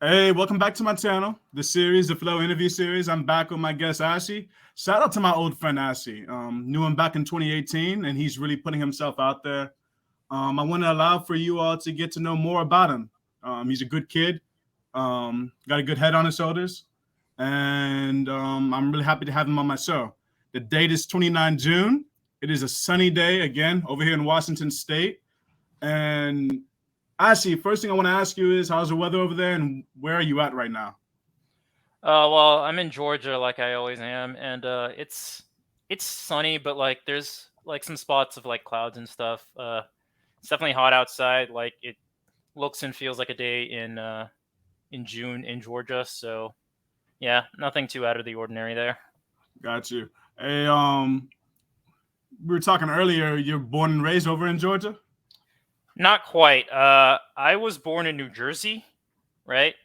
Hey, welcome back to my channel, the series, the Flow interview series. I'm back with my guest Ashi. Shout out to my old friend Ashi. Knew him back in 2018, and he's really putting himself out there. I want to allow for you all to get to know more about him. He's a good kid, got a good head on his shoulders, and I'm really happy to have him on my show. The date is 29 June. It is a sunny day again over here in Washington State, and Ashi, first thing I want to ask you is how's the weather over there and where are you at right now? Well, I'm in Georgia, like I always am, and it's sunny, but like there's like some spots of like clouds and stuff. It's definitely hot outside. Like it looks and feels like a day in June in Georgia. So yeah, nothing too out of the ordinary there. Got you. Hey, we were talking earlier, you're born and raised over in Georgia? Not quite. I was born in New Jersey, right?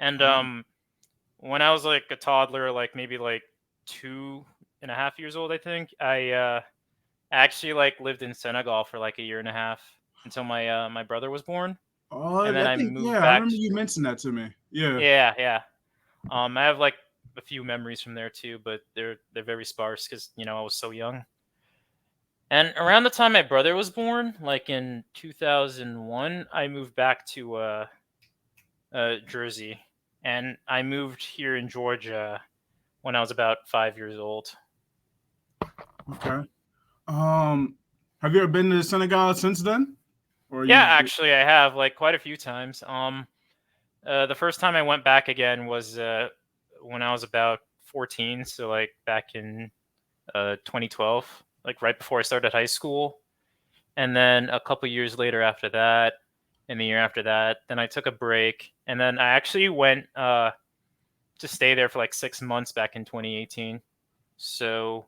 And Oh, when I was like a toddler, like maybe like 2.5 years old, I think I actually like lived in Senegal for like a year and a half until my brother was born, oh, and then I I think, moved yeah, I back remember you to mentioned that to me. Yeah. yeah, yeah. I have like a few memories from there too, but they're very sparse because I was so young. And around the time my brother was born, like in 2001, I moved back to Jersey, and I moved here in Georgia when I was about 5 years old. Okay. Um, have you ever been to Senegal since then? Or Yeah, you actually, I have like quite a few times. The first time I went back again was when I was about 14, so like back in 2012, like right before I started high school. And then a couple years later after that, and the year after that, then I took a break, and then I actually went to stay there for like 6 months back in 2018. So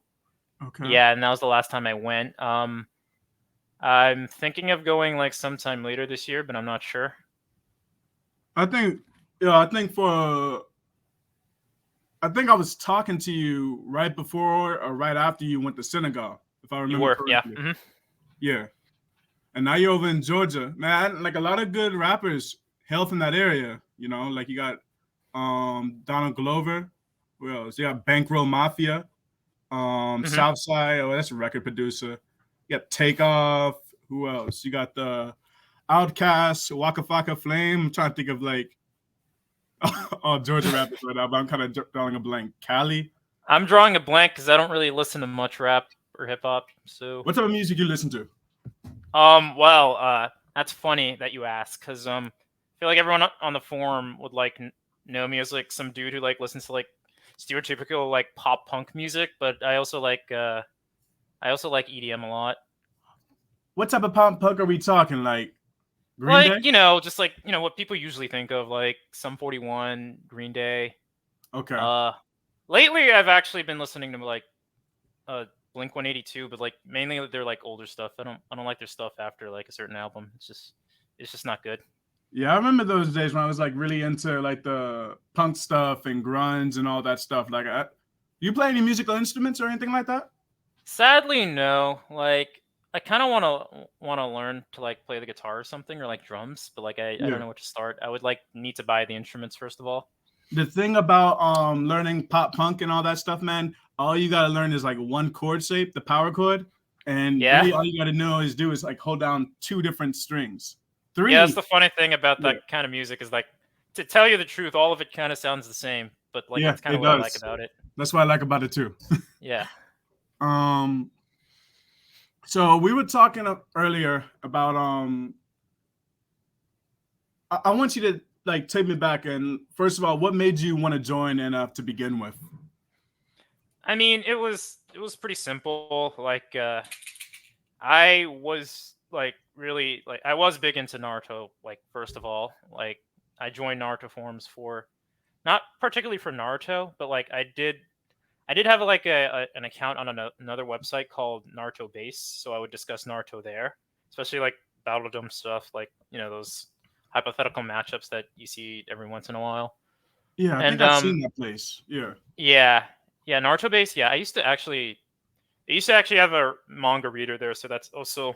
okay. yeah, and that was the last time I went. I'm thinking of going like sometime later this year, but I'm not sure. I think yeah, I think I was talking to you right before or right after you went to Senegal, if I You remember were, yeah. correctly. Yeah. And now you're over in Georgia. Man, like a lot of good rappers hail from that area, like you got Donald Glover. Who else? You got Bankroll Mafia, hmm Southside, oh, that's a record producer. You got Takeoff. Who else? You got the Outcast, Waka Flocka Flame. I'm trying to think of like all Georgia rappers right now, but I'm kind of drawing a blank. Cali. I'm drawing a blank because I don't really listen to much rap or hip hop. So, What type of music you listen to? that's funny that you ask because I feel like everyone on the forum would like know me as like some dude who like listens to like stereotypical like pop punk music, but I also like EDM a lot. What type of pop punk are we talking? Like Green Like Day? just like what people usually think of, like Sum 41, Green Day. Okay. Uh, Lately I've actually been listening to like uh Blink 182, but like mainly they're like older stuff. I don't like their stuff after like a certain album. It's just not good. Yeah, I remember those days when I was like really into like the punk stuff and grunge and all that stuff. You play any musical instruments or anything like that? Sadly, no. Like I kind of want to learn to like play the guitar or something, or like drums, but like I don't Yeah. know where to start. I would like need to buy the instruments first of all. The thing about learning pop punk and all that stuff, man, all you gotta learn is like one chord shape, the power chord, and Yeah. really all you gotta know is do is like hold down two different strings. Yeah, that's Three, the funny thing about yeah, that kind of music is like, to tell you the truth, all of it kind of sounds the same, but like yeah, that's kind it of what I like does. about it. That's what I like about it too. Yeah. Um, so we were talking earlier about I want you to like take me back and first of all, what made you want to join NF to begin with? I mean, it was pretty simple. Like I was like really like I was big into Naruto, like first of all. Like I joined Naruto forums for not particularly for Naruto, but like I did have like an account on another website called Naruto Base, so I would discuss Naruto there, especially like Battledome stuff, like those hypothetical matchups that you see every once in a while. Yeah, I think And I've seen that place. Yeah. yeah, yeah, Naruto Base. Yeah, I used to actually have a manga reader there, so that's also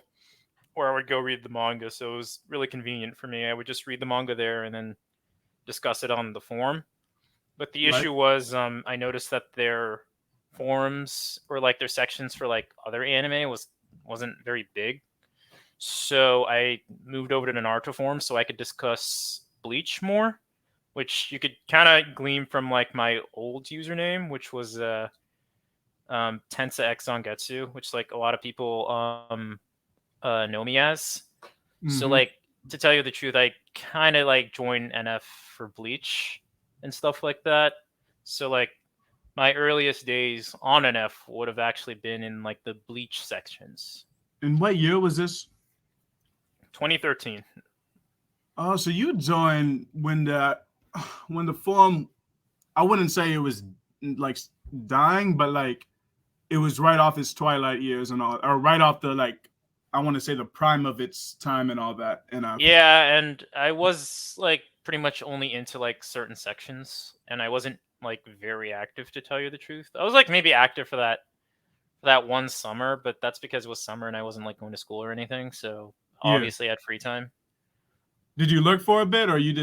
where I would go read the manga. So it was really convenient for me. I would just read the manga there and then discuss it on the forum. But the Right. issue was, I noticed that their forums or like their sections for like other anime wasn't very big. So I moved over to the Naruto forum so I could discuss Bleach more, which you could kind of glean from like my old username, which was Tensa X Zangetsu, which like a lot of people know me as. So Mm-hmm. like to tell you the truth, I kind of like joined NF for Bleach and stuff like that. So like my earliest days on NF would have actually been in like the Bleach sections. And what year was this? 2013. Oh, so you joined when the forum. I wouldn't say it was like dying, but like it was right off its twilight years and all, or right off the like I want to say the prime of its time and all that. And Yeah, and I was like pretty much only into like certain sections, and I wasn't like very active to tell you the truth. I was like maybe active for that one summer, but that's because it was summer and I wasn't like going to school or anything, so yeah, obviously I had free time. did you look for a bit, or you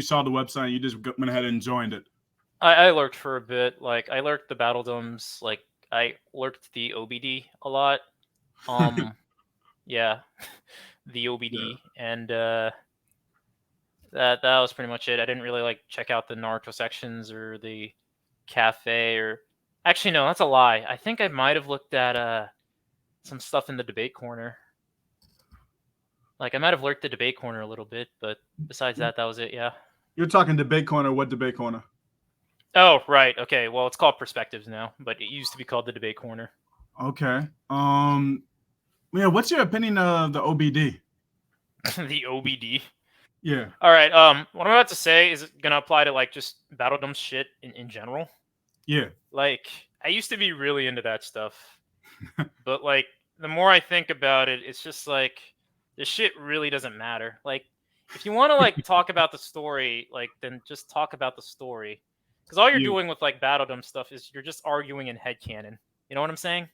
saw the website, and you just went ahead and joined it? I lurked for a bit. Like I lurked the battle domes. Like I lurked the OBD a lot. Yeah, the Yeah. OBD, and that was pretty much it. I didn't really like check out the Naruto sections or the cafe or actually no, that's a lie. I think I might have looked at some stuff in the debate corner. Like I might have lurked the debate corner a little bit, but besides that, that was it. Yeah. You're talking debate corner. What debate corner? Oh right. Okay. Well, it's called Perspectives now, but it used to be called the debate corner. Okay. Yeah. What's your opinion of the OBD? The OBD. Yeah. All right. What I'm about to say is gonna apply to like just battledom shit in general. Yeah. Like I used to be really into that stuff, but like the more I think about it, it's just like this shit really doesn't matter. Like if you want to like talk about the story, like then just talk about the story, because all you're Yeah. doing with like battledom stuff is you're just arguing in headcanon. You know what I'm saying?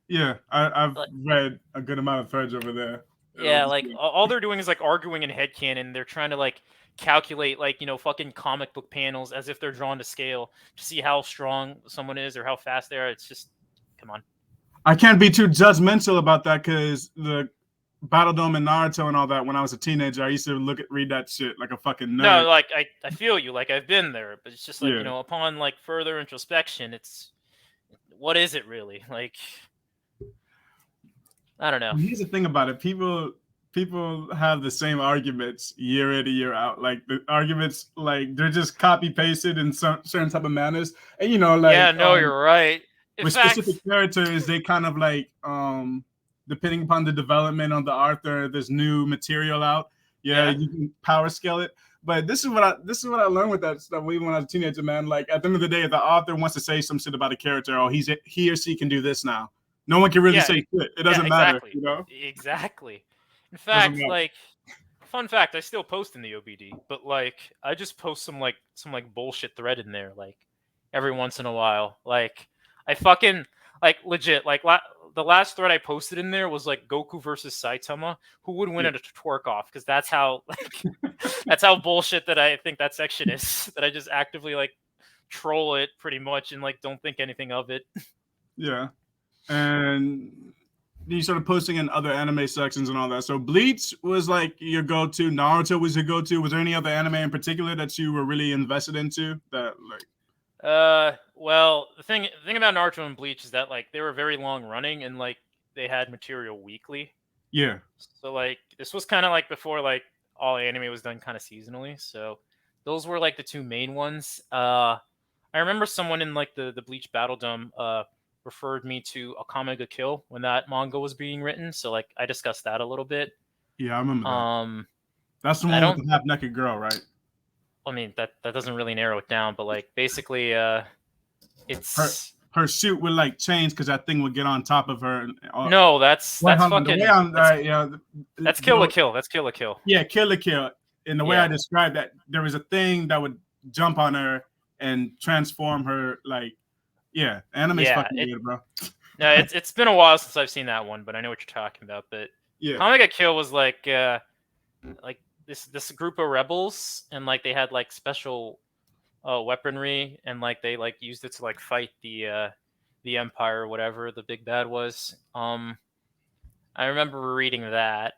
Yeah. I've Like, read a good amount of threads over there. yeah, like all they're doing is like arguing in headcanon. They're trying to like calculate like fucking comic book panels as if they're drawn to scale to see how strong someone is or how fast they are. It's just come on. I can't be too judgmental about that because the Battle Dome and Naruto and all that. When I was a teenager, I used to read that shit like a fucking nerd. No, like I feel you. Like I've been there, but it's just like Yeah, upon like further introspection, it's what is it really like? I don't know. here's the thing about it: people have the same arguments year in and year out. Like the arguments, like they're just copy pasted in some certain type of manners. And Yeah, no, you're right. In with fact, specific characters, they kind of like depending upon the development on the author, there's new material out. Yeah, yeah, you can power scale it. But this is what I learned with that stuff even when I was a teenager, man. Like at the end of the day, if the author wants to say some shit about a character, oh, he or she can do this now. No one can really yeah, say shit. It yeah, doesn't matter, exactly, exactly. In Doesn't fact, matter. like fun fact, I still post in the OBD, but like I just post some bullshit thread in there like every once in a while. Like I fucking like legit like the last thread I posted in there was like Goku versus Saitama, who would win Yeah, at a twerk off because that's how like that's how bullshit that I think that section is. That I just actively like troll it pretty much and like don't think anything of it. yeah. And you started posting in other anime sections and all that. So Bleach was like your go-to. Naruto was your go-to. Was there any other anime in particular that you were really invested into? That like, Well, the thing about Naruto and Bleach is that like they were very long running and like they had material weekly. yeah, So like this was kind of like before like all anime was done kind of seasonally. So those were like the two main ones. I remember someone in like the Bleach Battle Dome referred me to Akame ga Kill when that manga was being written. So like I discussed that a little bit. yeah, I remember that. Um, That's the I one with don't. the half-naked girl, right? I mean that doesn't really narrow it down, but like basically, Her it's her suit would like change because that thing would get on top of her. no, that's Wait, that's hold on. The way fucking I'm, yeah, that's Kill la Kill. That's Kill la Kill. yeah, Kill la Kill. And the way I Yeah, described that, there was a thing that would jump on her and transform her. Like, yeah, anime's yeah. fucking weird, bro. No, it's been a while since I've seen that one, but I know what you're talking about. But Yeah, Comic Kill was like this group of rebels, and like they had like special weaponry, and like they like used it to like fight the Empire or whatever the big bad was. I remember reading that,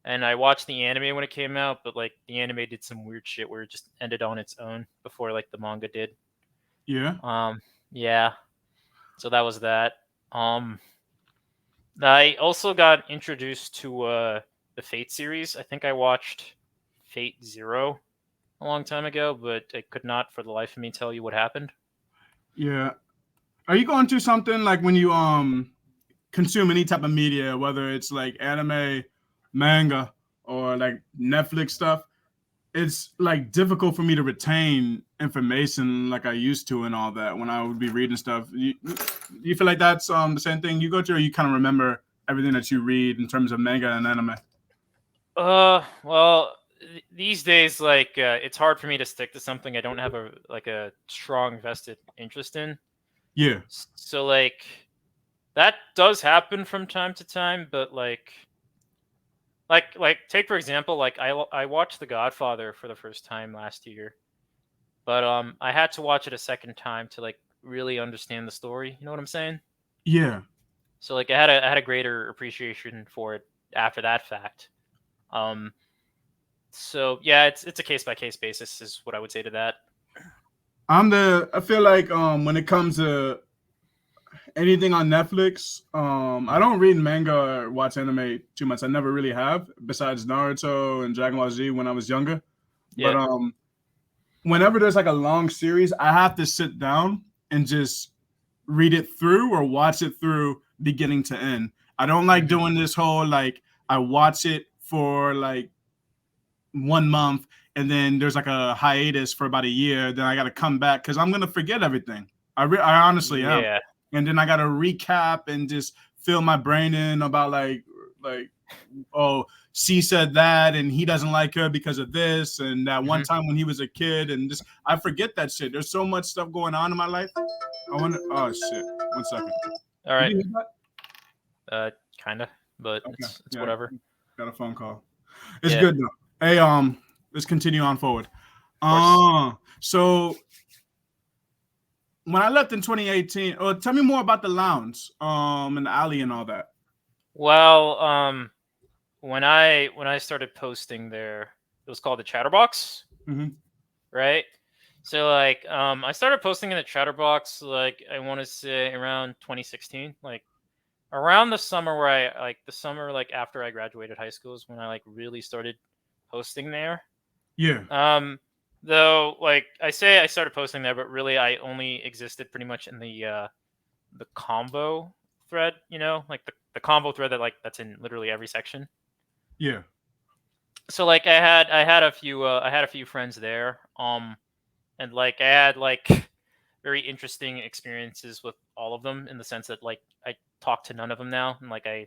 and I watched the anime when it came out, but like the anime did some weird shit where it just ended on its own before like the manga did. Yeah. Yeah. So that was that. Um, I also got introduced to the Fate series. I think I watched Fate Zero a long time ago, but I could not for the life of me tell you what happened. Yeah. Are you going through something like when you consume any type of media, whether it's like anime, manga, or like Netflix stuff? It's like difficult for me to retain information like I used to and all that when I would be reading stuff. You feel like that's the same thing you go through, or you kind of remember everything that you read in terms of manga and anime? Well, these days, like, it's hard for me to stick to something I don't have a strong vested interest in. Yeah. So, like, that does happen from time to time, but like take for example, like I watched The Godfather for the first time last year, but I had to watch it a second time to like really understand the story. You know what I'm saying? Yeah. So like I had a greater appreciation for it after that fact. Um, so yeah, it's a case by case basis is what I would say to that. I feel like when it comes to anything on Netflix, I don't read manga or watch anime too much. I never really have, besides Naruto and Dragon Ball Z when I was younger. But Yeah. whenever there's like a long series, I have to sit down and just read it through or watch it through beginning to end. I don't like Mhm. doing this whole like I watch it for like 1 month and then there's like a hiatus for about a year. Then I got to come back because I'm gonna forget everything. I honestly am, Yeah. and then I got to recap and just fill my brain in about like oh, she said that and he doesn't like her because of this and that one Hmm. time when he was a kid and just I forget that shit. There's so much stuff going on in my life. I wonder. Oh shit! 1 second. All Did right. you hear that? Kind of, but Okay. it's Yeah. whatever. Got a phone call. It's Yeah. good though. Hey, let's continue on forward. Of course. So when I left in 2018, tell me more about the lounge, and the alley and all that. Well, when I started posting there, it was called the Chatterbox, Mm-hmm. right? So like I started posting in the Chatterbox like I want to say around 2016, like around the summer where I like the summer like after I graduated high school is when I like really started posting there. Yeah. Um though like I say I started posting there, but really I only existed pretty much in the combo thread, like the combo thread that like that's in literally every section. Yeah. So like I had a few friends there. And like I had like very interesting experiences with all of them in the sense that like I talk to none of them now, and like I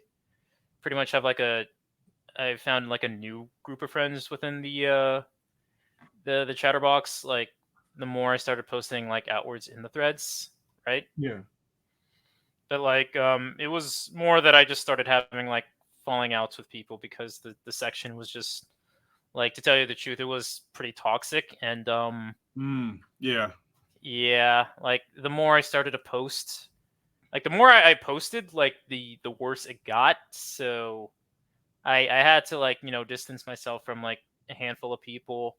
pretty much have like I found like a new group of friends within the chatterbox. Like the more I started posting like outwards in the threads, right? Yeah. But like it was more that I just started having like falling outs with people because the section was just like, to tell you the truth, it was pretty toxic. And Yeah. yeah, like the more I started to post, like the more I posted, like the worse it got. So I had to like distance myself from like a handful of people,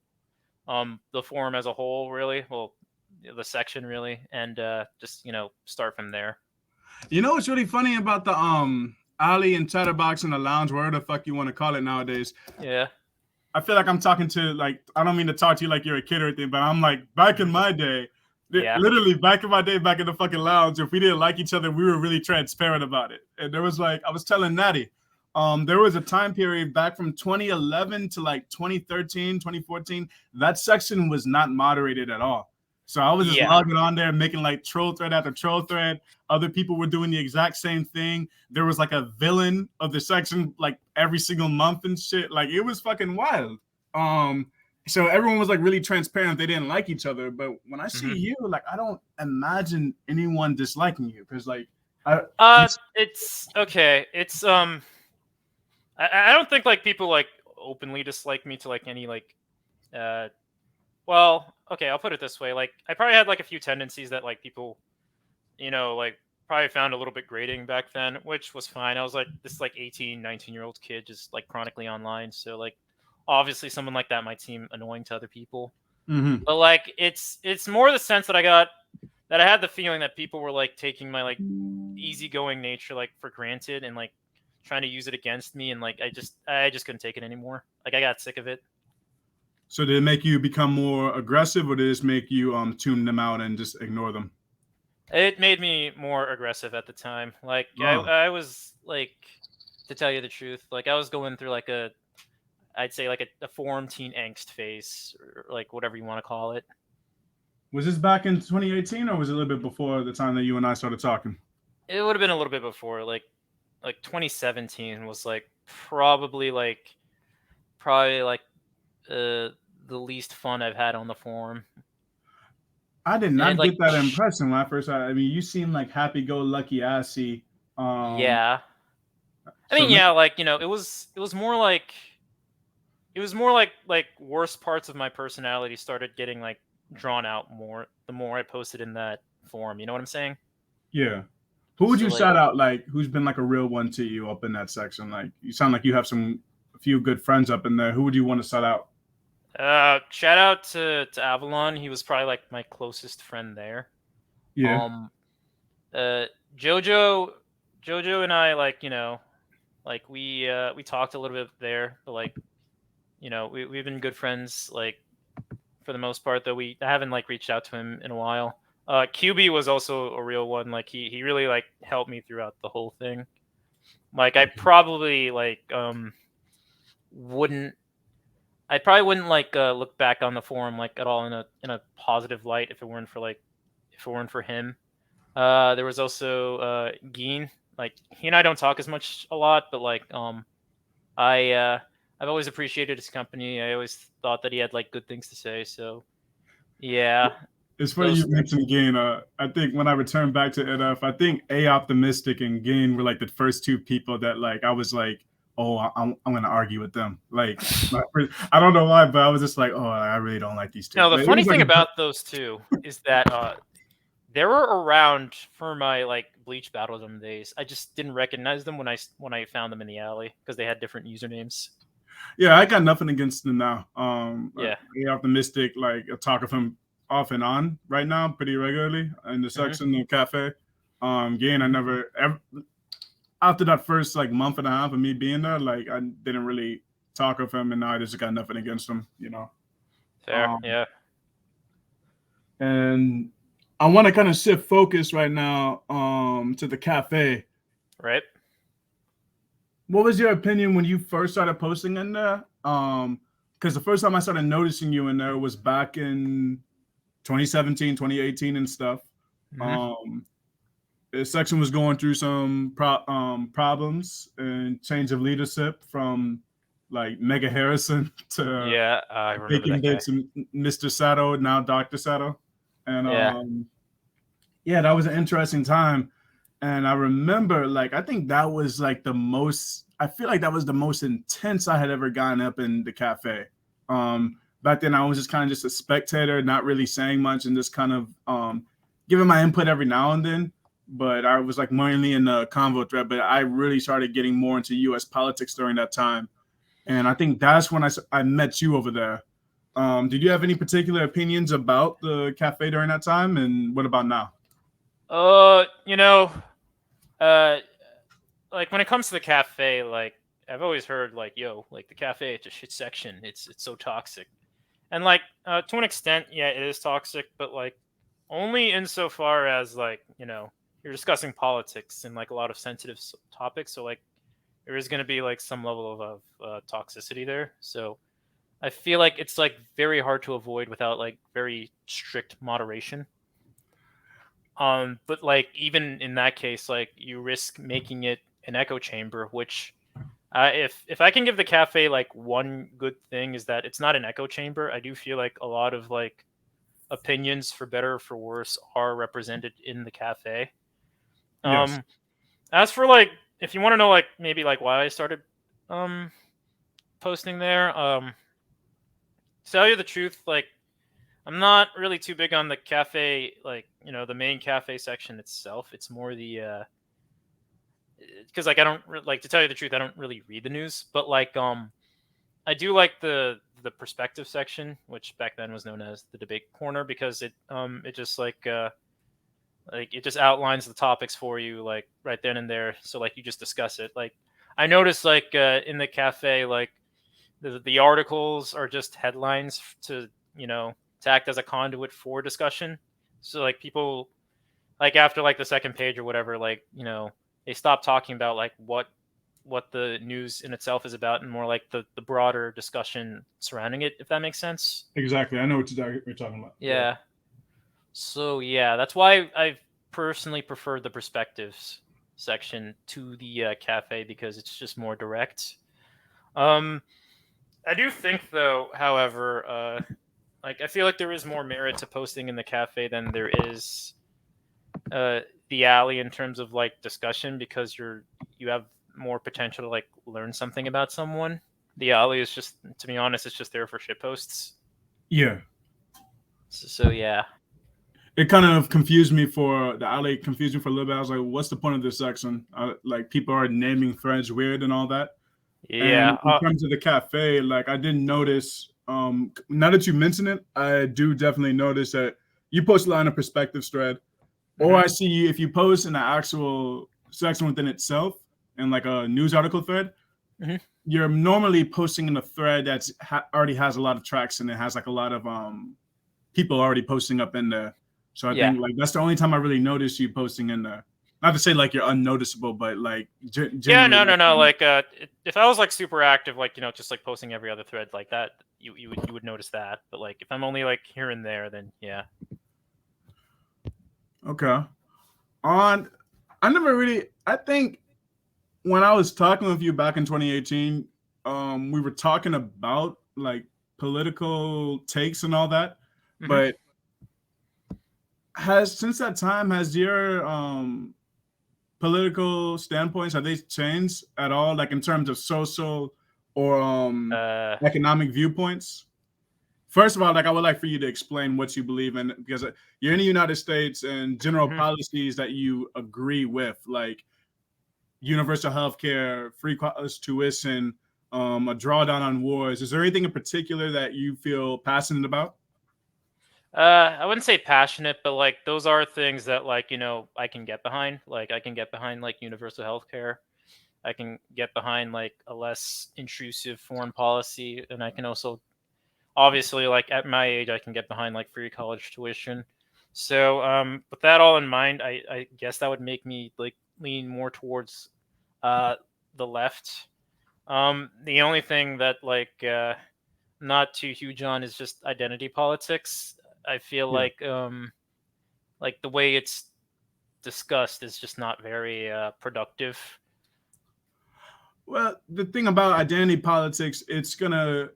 the forum as a whole, really, well, the section really, and just start from there. You know what's really funny about the alley and chatterbox and the lounge, whatever the fuck you want to call it nowadays? Yeah. I feel like I'm talking to like I don't mean to talk to you like you're a kid or anything, but I'm like back in my day, Yeah. literally back in my day, back in the fucking lounge. If we didn't like each other, we were really transparent about it. And there was like I was telling Natty, there was a time period back from 2011 to like 2013, 2014. That section was not moderated at all. So I was just Yeah. logging on there, making like troll thread after troll thread. Other people were doing the exact same thing. There was like a villain of the section like every single month and shit. Like it was fucking wild. Um, so everyone was like really transparent. They didn't like each other. But when I see Hmm. you, like I don't imagine anyone disliking you because like I It's okay. It's I don't think like people like openly dislike me to like any like well, okay, I'll put it this way. Like I probably had like a few tendencies that like people, like probably found a little bit grating back then, which was fine. I was like this like 18, 19-year-old kid just like chronically online, so like obviously someone like that might seem annoying to other people. Mm-hmm. But like it's more the sense that I had the feeling that people were like taking my like easygoing nature like for granted and like trying to use it against me, and like I just couldn't take it anymore. Like I got sick of it. So did it make you become more aggressive, or did it just make you tune them out and just ignore them? It made me more aggressive at the time. Like Oh. I was like, to tell you the truth, like I was going through like I'd say like a forum teen angst phase, or like whatever you want to call it. Was this back in 2018, or was it a little bit before the time that you and I started talking? It would have been a little bit before, like 2017 was like probably like the least fun I've had on the forum. I did It not like get that impression when I first started. I mean, you seem like happy-go-lucky, Ashi. yeah. I So mean, yeah, like it was more like worst parts of my personality started getting like drawn out more the more I posted in that forum. You know what I'm saying? yeah, who would So you like shout out? Like, who's been like a real one to you up in that section? Like, you sound like you have a few good friends up in there. Who would you want to shout out? shout out to Avalon. He was probably like my closest friend there. Yeah, Um uh Jojo Jojo and I like we talked a little bit there, but like we've been good friends like for the most part, though I haven't like reached out to him in a while. QB was also a real one. Like he really like helped me throughout the whole thing. Like wouldn't I probably wouldn't like look back on the forum like at all in a positive light if it weren't for him. There was also Geen. Like he and I don't talk as much a lot, but like I I've always appreciated his company. I always thought that he had like good things to say. So yeah, it's funny those you three. mentioned Gain. I think when I returned back to NF, I think A Optimistic and Gain were like the first two people that like I was like, oh, I'm gonna argue with them. Like, I don't know why, but I was just like, oh, I really don't like these two. No, the But it funny was like thing about those two is that they were around for my like Bleach Battledom days. I just didn't recognize them when I found them in the alley because they had different usernames. yeah, I got nothing against him now. Yeah. A Optimistic, like I talk of him off and on right now, pretty regularly in the hmm section, the cafe. Gain, I never ever after that first like month and a half of me being there, like I didn't really talk of him, and now I just got nothing against him, you know. Fair. Um, Yeah. and I want to kind of shift focus right now to the cafe. Right. What was your opinion when you first started posting in there? Because the first time I started noticing you in there was back in 2017, 2018 and stuff. hmm Um, the section was going through some problems and change of leadership from like Mega Harrison to Yeah. I remember Baking that guy. Bits and Mr. Sato, now Dr. Sato. And Yeah. yeah, that was an interesting time. And I remember, like, I think that was like the most, I feel like that was the most intense I had ever gotten up in the cafe. Back then, I was just kind of just a spectator, not really saying much and just kind of giving my input every now and then. But I was like mainly in the convo thread, but I really started getting more into US politics during that time. And I think that's when I met you over there. Did you have any particular opinions about the cafe during that time? And what about now? Uh, you know, uh, like when it comes to the cafe, like I've always heard like, yo, like the cafe, it's a shit section. It's so toxic. And like to an extent, yeah, it is toxic, but like only insofar as like you're discussing politics and like a lot of sensitive topics. So like there is going to be like some level of toxicity there. So I feel like it's like very hard to avoid without like very strict moderation. But like even in that case, like you risk making it an echo chamber, which if I can give the cafe like one good thing is that it's not an echo chamber. I do feel like a lot of like opinions, for better or for worse, are represented in the cafe. Yes. As for like, if you want to know like maybe like why I started um posting there. To tell you the truth, like I'm not really too big on the cafe, like the main cafe section itself. It's more the because like I don't like to tell you the truth, I don't really read the news, but like I do like the perspective section, which back then was known as the debate corner, because it just like it just outlines the topics for you like right then and there, so like you just discuss it. Like I noticed like in the cafe, like the articles are just headlines to to act as a conduit for discussion. So like people like after like the second page or whatever, like they stop talking about like what the news in itself is about, and more like the broader discussion surrounding it, if that makes sense. Exactly. I know what you're talking about. Yeah. Yeah. So yeah, that's why I've personally preferred the perspectives section to the cafe, because it's just more direct. Um, I do think though, however, like I feel like there is more merit to posting in the cafe than there is uh, the alley in terms of like discussion, because you have more potential to like learn something about someone. The alley is just, to be honest, it's just there for shit posts. Yeah. So yeah, It kind of confused me for the alley. Confused me for a little bit. I was like, "What's the point of this section?" Like people are naming threads weird and all that. yeah, And in terms of the cafe, like I didn't notice. Now that you mention it, I do definitely notice that you post a lot in a perspective thread, or mhm, I see you if you post in the actual section within itself in like a news article thread. mhm. You're normally posting in a thread that's already has a lot of traction. It has like a lot of people already posting up in there. So I Yeah, think like that's the only time I really notice you posting in there. Not to say like you're unnoticeable, but like yeah. generally No, no, like no. Like, if I was like super active, like just like posting every other thread like that, you would notice that. But like, if I'm only like here and there, then yeah. okay. On I never really I think when I was talking with you back in 2018, we were talking about like political takes and all that. Hmm. But has since that time has your political standpoints have they changed at all, like in terms of social or Uh, economic viewpoints? First of all, like I would like for you to explain what you believe in, because you're in the United States and general mhm. policies that you agree with, like universal health care, free college tuition, a drawdown on wars. Is there anything in particular that you feel passionate about? I wouldn't say passionate, but like those are things that like I can get behind. Like I can get behind like universal healthcare. I can get behind like a less intrusive foreign policy, and I can also obviously like at my age I can get behind like free college tuition. So with that all in mind, I guess that would make me like lean more towards uh the left. The only thing that like not too huge on is just identity politics. I feel Yeah. like the way it's discussed is just not very productive. Well, the thing about identity politics, it's gonna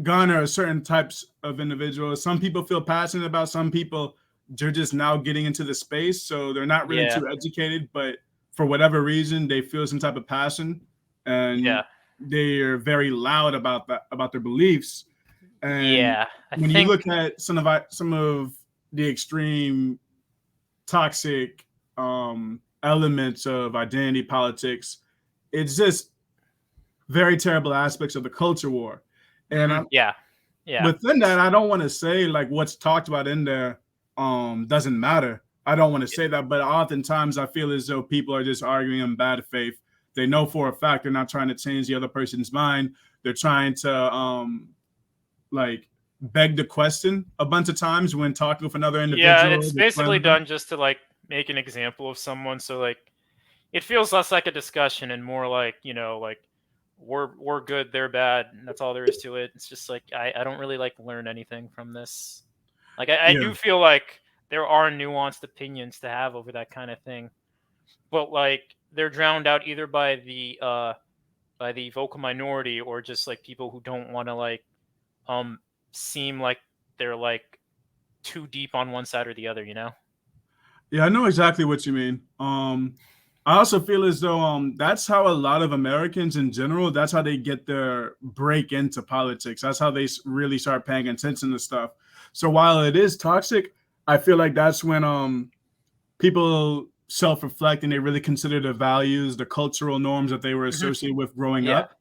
garner certain types of individuals. Some people feel passionate about. Some people they're just now getting into the space, so they're not really Yeah, too educated. But for whatever reason, they feel some type of passion, and yeah, they are very loud about that about their beliefs. And yeah. I when you think look at some of the extreme toxic elements of identity politics, it's just very terrible aspects of the culture war. And mhm, yeah, yeah, within that, I don't want to say like what's talked about in there doesn't matter. I don't want to say that, but oftentimes I feel as though people are just arguing in bad faith. They know for a fact they're not trying to change the other person's mind. They're trying to like beg the question a bunch of times when talking with another yeah. individual, It's explain basically to them. done just to like make an example of someone, so like it feels less like a discussion and more like like we're good, they're bad, and that's all there is to it. It's just like I don't really like learn anything from this. Like I Yeah. do feel like there are nuanced opinions to have over that kind of thing, but like they're drowned out either by the vocal minority, or just like people who don't want to like um seem like they're like too deep on one side or the other. Yeah, I know exactly what you mean. I also feel as though that's how a lot of Americans in general, that's how they get their break into politics. That's how they really start paying attention to stuff. So while it is toxic, I feel like that's when people self-reflect and they really consider the values, the cultural norms that they were Hmm. associated with growing Yeah. up,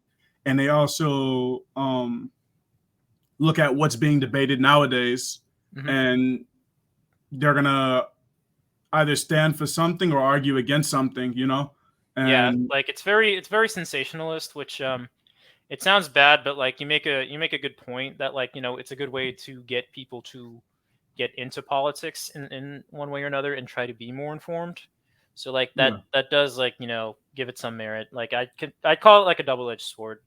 and they also look at what's being debated nowadays, Hmm. and they're gonna either stand for something or argue against something, you know? Yeah, And like it's very sensationalist, which it sounds bad, but like you make a good point that like it's a good way to get people to get into politics in one way or another and try to be more informed. So like that yeah. that does like give it some merit. Like I'd call it like a double-edged sword.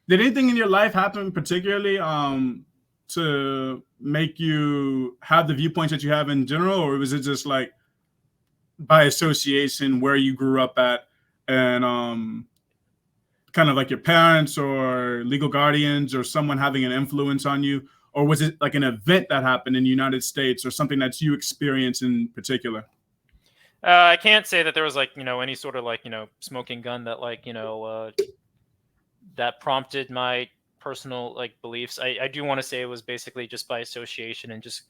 Did anything in your life happen particularly to make you have the viewpoints that you have in general, or was it just like by association where you grew up at and kind of like your parents or legal guardians or someone having an influence on you? Or was it like an event that happened in the United States or something that you experienced in particular? I can't say that there was like any sort of like smoking gun that like that prompted my personal like beliefs. I do want to say it was basically just by association and just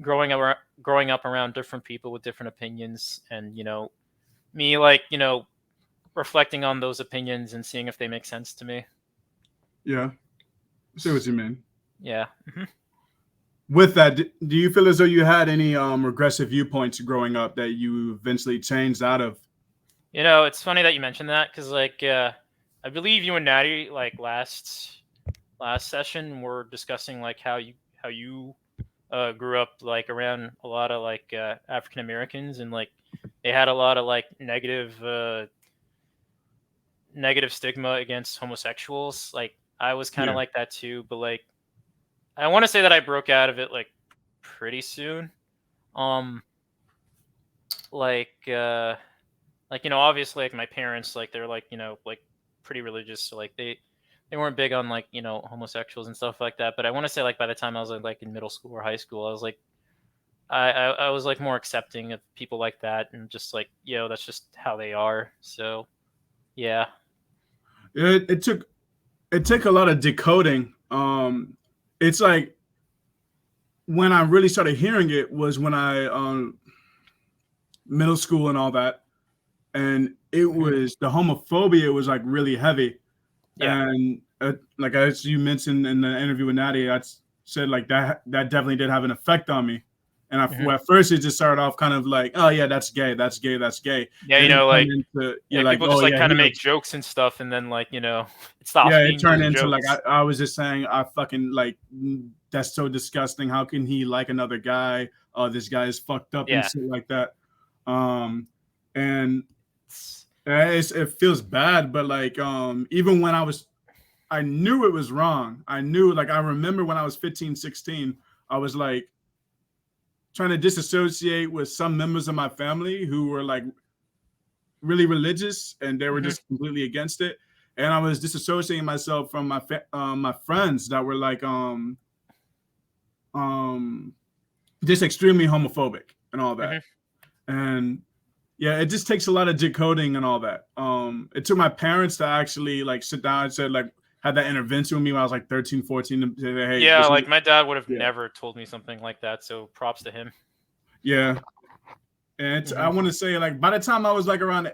growing up around different people with different opinions, and me like reflecting on those opinions and seeing if they make sense to me. Yeah, I see what you mean. Yeah. Hmm. With that, do you feel as though you had any regressive viewpoints growing up that you eventually changed out of? It's funny that you mentioned that because like I believe you and Natty like last session were discussing like how you grew up like around a lot of like African Americans, and like they had a lot of like negative stigma against homosexuals. Like I was kind of Yeah, like that too, but like I want to say that I broke out of it like pretty soon. Um, like obviously like my parents like they're like like pretty religious, so like they weren't big on like homosexuals and stuff like that. But I want to say like by the time I was like in middle school or high school, I was like I was like more accepting of people like that, and just like that's just how they are. So yeah. it took a lot of decoding. It's like when I really started hearing it was when I middle school and all that, and it Hmm. was the homophobia was like really heavy, Yeah. and like as you mentioned in the interview with Nadia, I said like that definitely did have an effect on me. And Hmm. at first it just started off kind of like, oh yeah, that's gay, that's gay, that's gay. Yeah, Then it turned like into you're yeah, like, people oh just like yeah, kind he of make likes. jokes and stuff, and then like it stops Yeah, it being turned just into like jokes. I was just saying, I fucking like that's so disgusting. How can he like another guy? Oh, this guy is fucked up and Yeah. shit like that. Um, and it feels bad, but like even when I knew it was wrong. I knew, like, I remember when I was 15, 16, I was like trying to disassociate with some members of my family who were like really religious and they were Hmm. just completely against it. And I was disassociating myself from my friends that were like um just extremely homophobic and all that. Hmm. And yeah, it just takes a lot of decoding and all that. It took my parents to actually like sit down and said like had that intervention with me when I was like 13, 14 to say, hey, Yeah, this is like my dad would have yeah, never told me something like that, so props to him. yeah. And I Hmm. want to say like by the time I was like around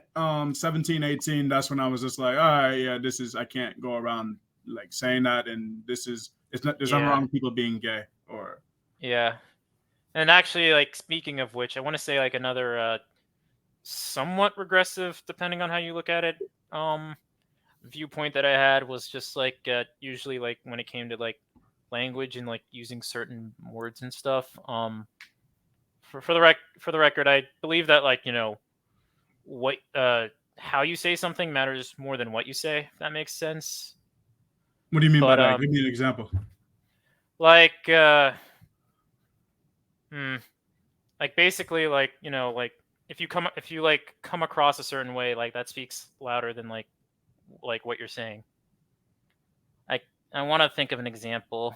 17, 18, that's when I was just like, all right, yeah, this is I can't go around like saying that and this is it's not there's nothing Yeah. wrong with people being gay or Yeah. And actually, like speaking of which, I want to say like another somewhat regressive, depending on how you look at it, um, viewpoint that I had was just like usually like when it came to like language and like using certain words and stuff. For the record, I believe that like what how you say something matters more than what you say. If that makes sense. what do you mean by But that? Give me an example. like hmm, like basically like like if you like come across a certain way, like that speaks louder than like what you're saying. I I want to think of an example.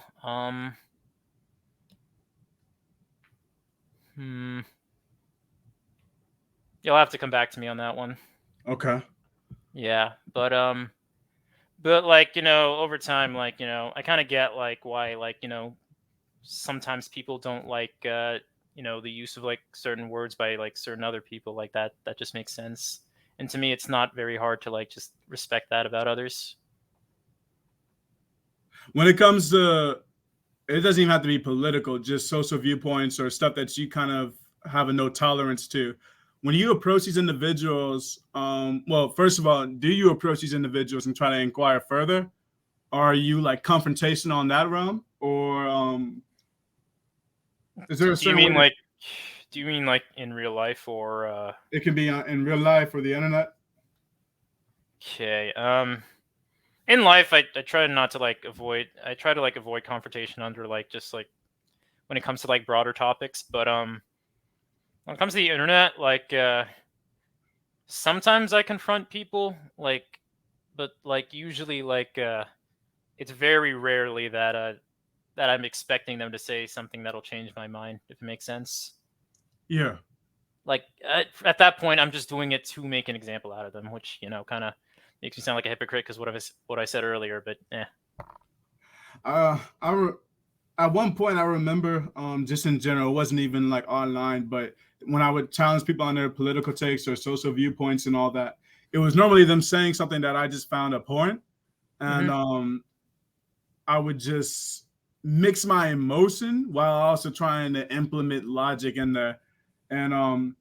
Hmm, you'll have to come back to me on that one. Okay. Yeah, but like over time, like I kind of get like why like sometimes people don't like the use of like certain words by like certain other people like that. That just makes sense. And to me, it's not very hard to like just respect that about others. When it comes to, it doesn't even have to be political, just social viewpoints or stuff that you kind of have a no tolerance to. When you approach these individuals, well, first of all, do you approach these individuals and try to inquire further? Are you like confrontational on that realm, or is there a Do you certain way mean that like do you mean like in real life or it can be in real life or the internet? okay. In life, I try not to like avoid. I try to like avoid confrontation under like just like when it comes to like broader topics. But when it comes to the internet, like sometimes I confront people, like, but like usually like it's very rarely that I'm expecting them to say something that'll change my mind. If it makes sense. Yeah. Like at that point, I'm just doing it to make an example out of them, which kind of makes me sound like a hypocrite because what I said earlier. But Uh, I re- at one point I remember, just in general, it wasn't even like online, but when I would challenge people on their political takes or social viewpoints and all that, it was normally them saying something that I just found abhorrent, and hmm I would just mix my emotion while also trying to implement logic in there, and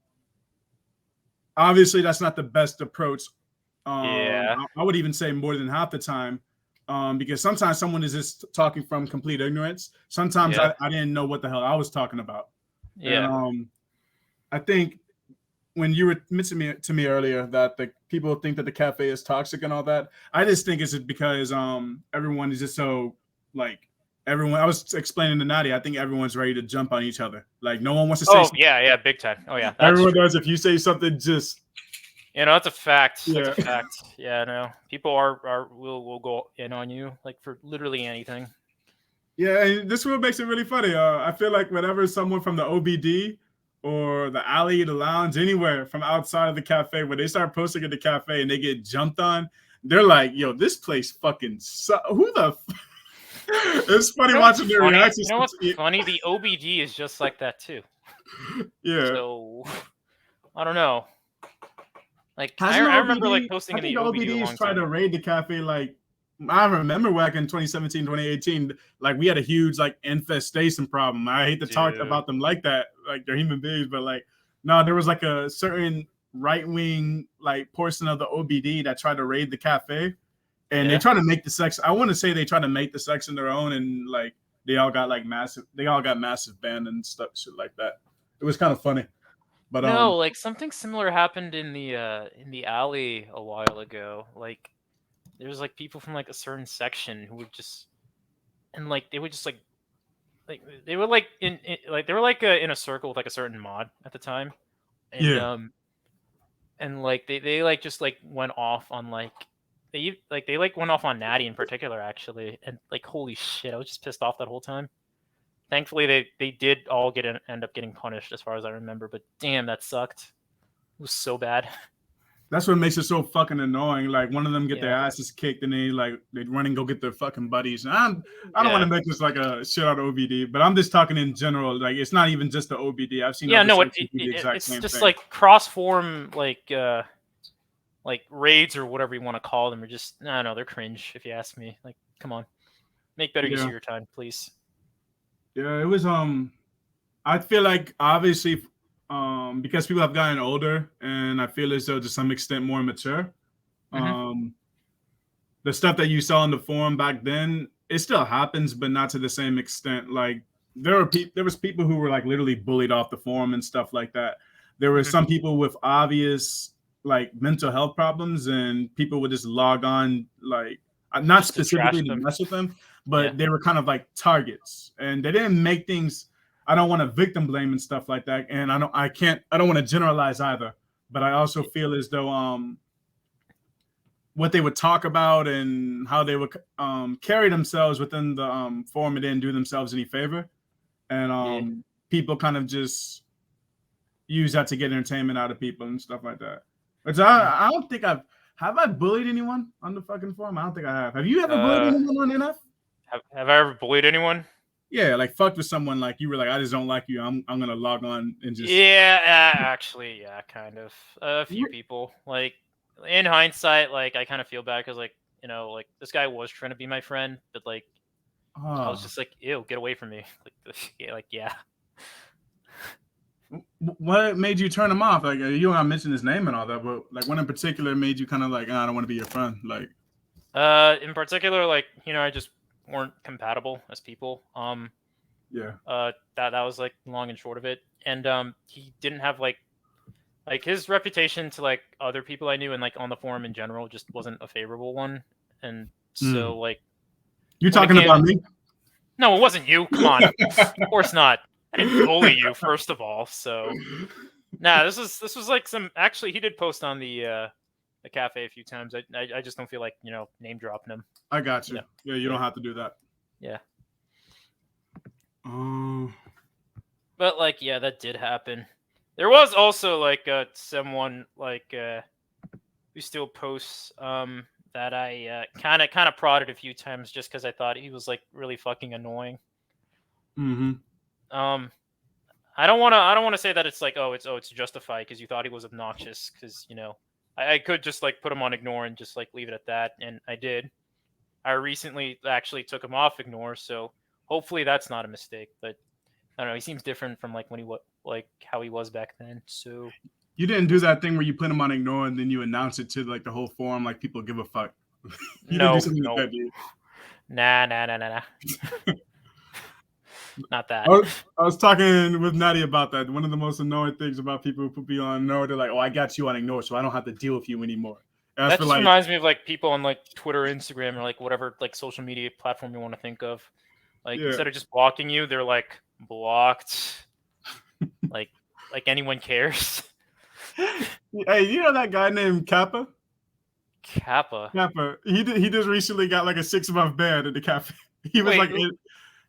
obviously that's not the best approach. yeah, I would even say more than half the time, because sometimes someone is just talking from complete ignorance. Sometimes yeah, I didn't know what the hell I was talking about, and yeah. I think when you were mentioning to me earlier that the people think that the cafe is toxic and all that, I just think it's because everyone is just so like everyone. I was explaining to Nadia, I think everyone's ready to jump on each other. Like no one wants to say Oh something. yeah, yeah, big time. Oh yeah, that's Everyone true. does. If you say something, just That's a fact. That's a yeah. fact. Yeah, no, people are will go in on you like for literally anything. Yeah, and this is what makes it really funny. I feel like whenever someone from the OBD or the alley, the lounge, anywhere from outside of the cafe, when they start posting at the cafe and they get jumped on, they're like, "Yo, this place fucking who the?" It's funny You know what's watching their funny? reactions. The OBD is just like that too. Yeah, So I don't know. Like hasn't the I remember like OBD? posting I in think the the OBD a OBD has long tried time to ago. raid the cafe. Like I remember back in 2017, 2018, like we had a huge like infestation problem. I hate to talk Dude. about them like that, like they're human beings, but like no, there was like a certain right wing like portion of the OBD that tried to raid the cafe, and they Yeah. try to make the sex. I want to say they try to make the section their own, and like they all got like massive. They all got massive banned and stuff, shit like that. It was kind of funny, but No, like something similar happened in the alley a while ago. Like there's like people from like a certain section who would just and like they would just like they were like in like they were like in a circle with like a certain mod at the time, and yeah, um and like they like just like went off on like they like went off on Natty in particular actually, and like holy shit, I was just pissed off that whole time. Thankfully, they did all end up getting punished as far as I remember, but damn, that sucked. It was so bad. that's what makes it so fucking annoying. Like one of them get their Yeah, asses kicked and they run and go get their fucking buddies. And I don't want yeah, to make this like a shit out of OBD, but I'm just talking in general. Like it's not even just the OBD. I've seen yeah. other No, sections do the exact it's same just thing. like cross form like raids or whatever you want to call them are just no, no, they're cringe if you ask me. Like, come on, make better use of Yeah, your time, please. yeah. It was I feel like obviously because people have gotten older and I feel as though to some extent more mature. hmm Um the stuff that you saw in the forum back then, it still happens, but not to the same extent. Like there was people who were like literally bullied off the forum and stuff like that. There were hmm some people with obvious like mental health problems, and people would just log on like not Just to trash specifically to them. mess with them, Yeah, but they were kind of like targets, and they didn't make things. I don't want to victim blame and stuff like that, and I don't want to generalize either. But I also feel as though what they would talk about and how they would carry themselves within the forum, it didn't do themselves any favor, and yeah. people kind of just use that to get entertainment out of people and stuff like that. Which I don't think have I bullied anyone on the fucking forum? I don't think I have. Have you ever bullied anyone on NF? Have I ever bullied anyone? Yeah, like fucked with someone like you were like, I just don't like you. I'm gonna log on and just Yeah, actually, yeah, kind of. A few people. Like in hindsight, like I kind of feel bad because like like this guy was trying to be my friend, but like I was just like, ew, get away from me. Like yeah. What made you turn him off? Like you don't have to mention his name and all that, but like what in particular made you kind of like, I don't want to be your friend? Like, in particular, like I just weren't compatible as people. Yeah. That was like long and short of it, and he didn't have like his reputation to like other people I knew and like on the forum in general just wasn't a favorable one, and so like you're talking about me? No, it wasn't you. Come on, of course not. I didn't bully you, first of all. So, nah, this was like some. Actually, he did post on the cafe a few times. I just don't feel like name dropping him. I got you. Yeah, you don't have to do that. Yeah. But like, yeah, that did happen. There was also like someone like who still posts that I kind of prodded a few times just because I thought he was like really fucking annoying. I don't want to say that it's like it's justified because you thought he was obnoxious because I could just like put him on ignore and just like leave it at that, and I did. I recently actually took him off ignore, so hopefully that's not a mistake. But I don't know, he seems different from like when he like how he was back then. So you didn't do that thing where you put him on ignore and then you announce it to like the whole forum like people give a fuck. You didn't do something like that, dude. Nah. Not that. I was talking with Natty about that. One of the most annoying things about people who put me on ignore, they're like, "Oh, I got you on ignore, so I don't have to deal with you anymore." That just reminds me of like people on like Twitter, Instagram, or like whatever like social media platform you want to think of. Like instead of just blocking you, they're like blocked. like anyone cares. Hey, you know that guy named Kappa? Kappa. He just recently got like a 6-month ban in the cafe. He was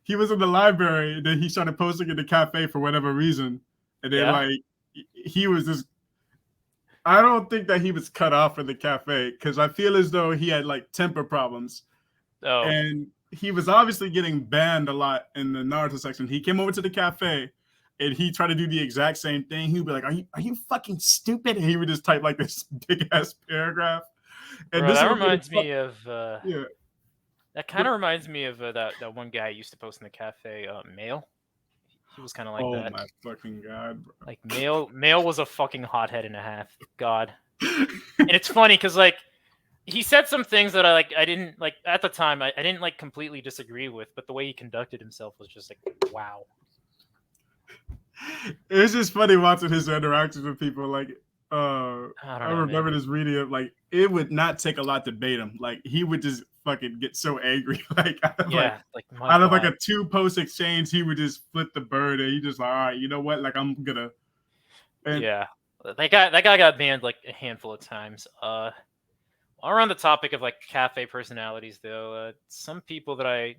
he was in the library, and then he started posting in the cafe for whatever reason. And then like he was just I don't think that he was cut off from the cafe because I feel as though he had like temper problems. Oh. And he was obviously getting banned a lot in the Naruto section. He came over to the cafe and he tried to do the exact same thing. He'd be like, are you fucking stupid? And he would just type like this big ass paragraph. And Bro, that reminds me of that kind of reminds me of that one guy I used to post in the cafe, Mail. He was kind of like that. Oh my fucking god, bro. Like Mail was a fucking hothead and a half. God. And it's funny because like he said some things that I didn't like at the time. I didn't like completely disagree with, but the way he conducted himself was just like wow. It's just funny watching his interactions with people. Like I remember this reading of like it would not take a lot to bait him. Like he would just fucking get so angry. Like out of like a 2-post exchange, he would just flip the bird and he just like, all right, you know what? Like I'm gonna. Yeah, that guy got banned like a handful of times. Around the topic of like cafe personalities, though, some people that I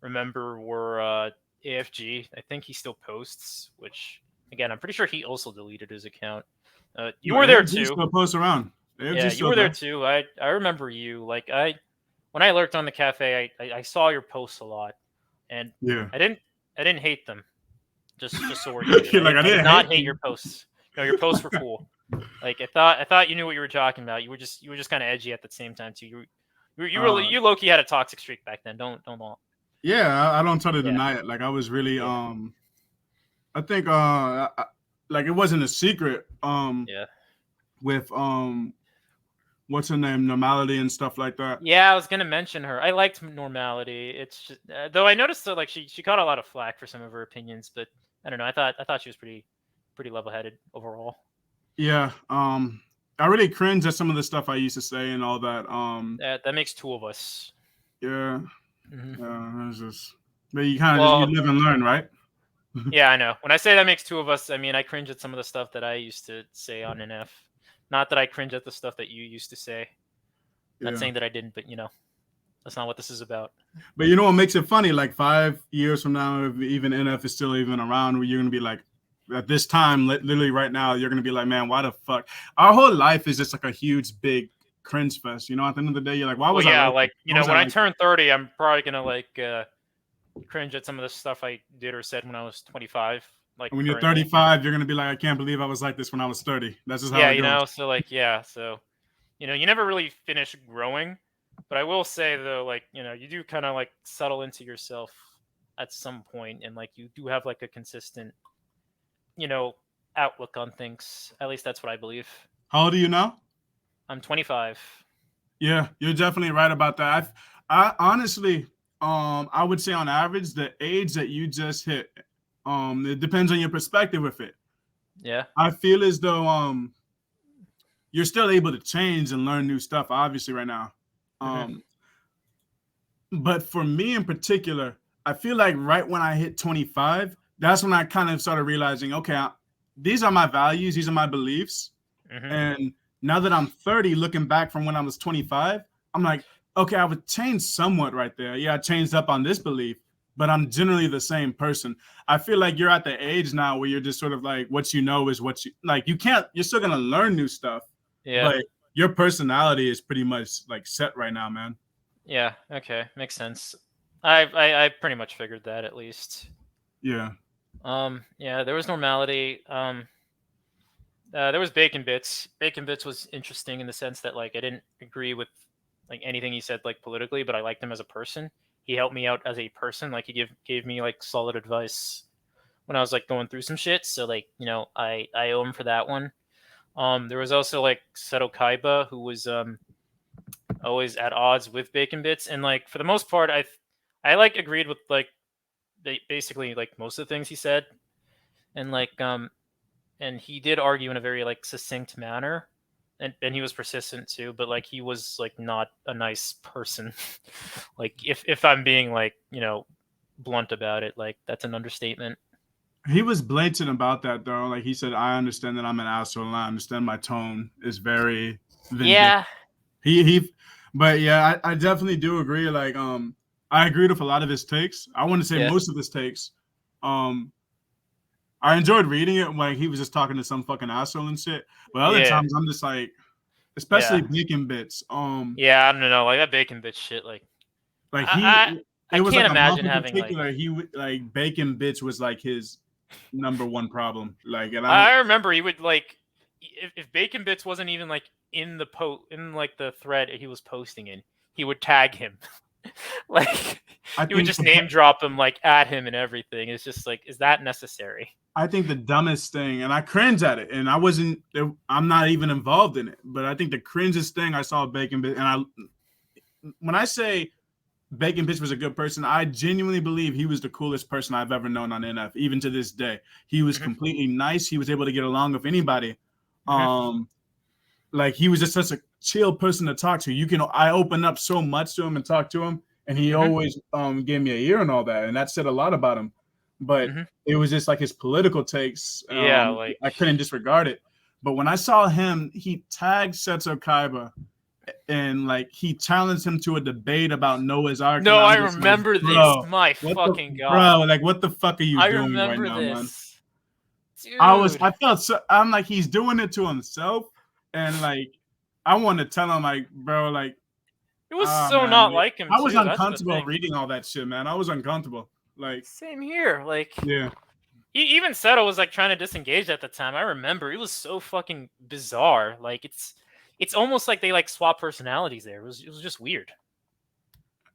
remember were AFG. I think he still posts, which again, I'm pretty sure he also deleted his account. You were there too. Still posts around. Yeah, you were there too. I remember you. Like when I lurked on the cafe, I saw your posts a lot, and I didn't hate them. Just so we're even. I did not hate your posts. No, your posts were cool. Like I thought you knew what you were talking about. You were just kind of edgy at the same time too. You low-key had a toxic streak back then. Don't. Yeah, I don't try to deny it. Like I was really I think like it wasn't a secret with what's her name, Normality and stuff like that. Yeah, I was gonna mention her. I liked Normality. It's just though I noticed that like she caught a lot of flack for some of her opinions, but I don't know. I thought she was pretty level-headed overall. Yeah, I really cringe at some of the stuff I used to say and all that. That makes two of us. Yeah, it's just, but you kind of you live and learn, right? Yeah, I know. When I say that makes two of us, I mean I cringe at some of the stuff that I used to say on NF. Not that I cringe at the stuff that you used to say. Not saying that I didn't, but that's not what this is about. But you know what makes it funny? Like 5 years from now, if even NF is still even around, you're gonna be like, at this time, literally right now, you're gonna be like, man, why the fuck? Our whole life is just like a huge, big cringe fest. You know, at the end of the day, you're like, why Well, was I yeah, like this? like Why was I when I like this? turn 30, I'm probably gonna like cringe at some of the stuff I did or said when I was 25, like And when you're currently. 35, you're gonna be like, I can't believe I was like this when I was 30. That's just how Yeah, it goes. so like so you never really finish growing. But I will say though, like you do kind of like settle into yourself at some point, and like you do have like a consistent you know outlook on things. At least that's what I believe. How old are you now? I'm 25. Yeah, you're definitely right about that. I honestly, I would say on average, the age that you just hit, it depends on your perspective with it. Yeah. I feel as though you're still able to change and learn new stuff, obviously, right now. Hmm. Um, but for me in particular, I feel like right when I hit 25, that's when I kind of started realizing, okay, these are my values, these are my beliefs. Hmm. And now that I'm 30, looking back from when I was 25, I'm like, okay, I would change somewhat right there. Yeah, I changed up on this belief, but I'm generally the same person. I feel like you're at the age now where you're just sort of like, what you know is what you like. You're still gonna learn new stuff, Yeah. but your personality is pretty much like set right now, man. Yeah. Okay, makes sense. I pretty much figured that at least. Yeah. Yeah, there was normality. There was Bacon Bits. Bacon Bits was interesting in the sense that like I didn't agree with like anything he said like politically, but I liked him as a person. He helped me out as a person. Like he gave me like solid advice when I was like going through some shit. So like I owe him for that one. There was also like Seto Kaiba, who was always at odds with Bacon Bits, and like for the most part, I like agreed with like basically like most of the things he said, and like and he did argue in a very like succinct manner, and he was persistent too, but like he was like not a nice person. Like if I'm being like blunt about it, like that's an understatement. He was blatant about that though. Like he said, I understand that I'm an asshole and I understand my tone is very vindictive. Yeah. He but yeah, I definitely do agree. Like I agreed with a lot of his takes. I want to say Yeah. most of his takes. Um I enjoyed reading it when he was just talking to some fucking asshole and shit. But other Yeah. times I'm just like, especially Yeah. Bacon Bits. Yeah, I don't know, like that Bacon Bitch shit, Like I I it was can't like a month imagine in having like particular. Like Bacon Bits was like his number one problem. Like, and I remember he would like if Bacon Bits wasn't even like in the in like the thread he was posting in, he would tag him. Like I he would think just name drop him like at him and everything. It's just like, is that necessary? I think the dumbest thing, and I cringe at it, and I wasn't, I'm not even involved in it, but I think the cringest thing I saw Bacon Bits, and when I say Bacon Bitch was a good person, I genuinely believe he was the coolest person I've ever known on NF, even to this day. He was Hmm. completely nice. He was able to get along with anybody. Hmm. Like he was just such a chill person to talk to. I opened up so much to him and talked to him, and he Hmm. always gave me an ear and all that, and that said a lot about him. But Hmm. it was just like his political takes. Yeah, like I couldn't disregard it. But when I saw him, he tagged Setsu Kaiba and like he challenged him to a debate about Noah's Ark, and no, I'm I just like, remember this. bro, My what the fucking god, bro, like what the fuck are you I doing right remember now, man? this, dude. I felt so. I'm like he's doing it to himself, and like I want to tell him like, bro, like, It was ah so man, not like him I was too. That's the uncomfortable thing. reading all that shit, man. I was uncomfortable. Like, Same here. Like yeah, even Seto was like trying to disengage at the time. I remember it was so fucking bizarre. Like it's almost like they like swap personalities there. It was just weird.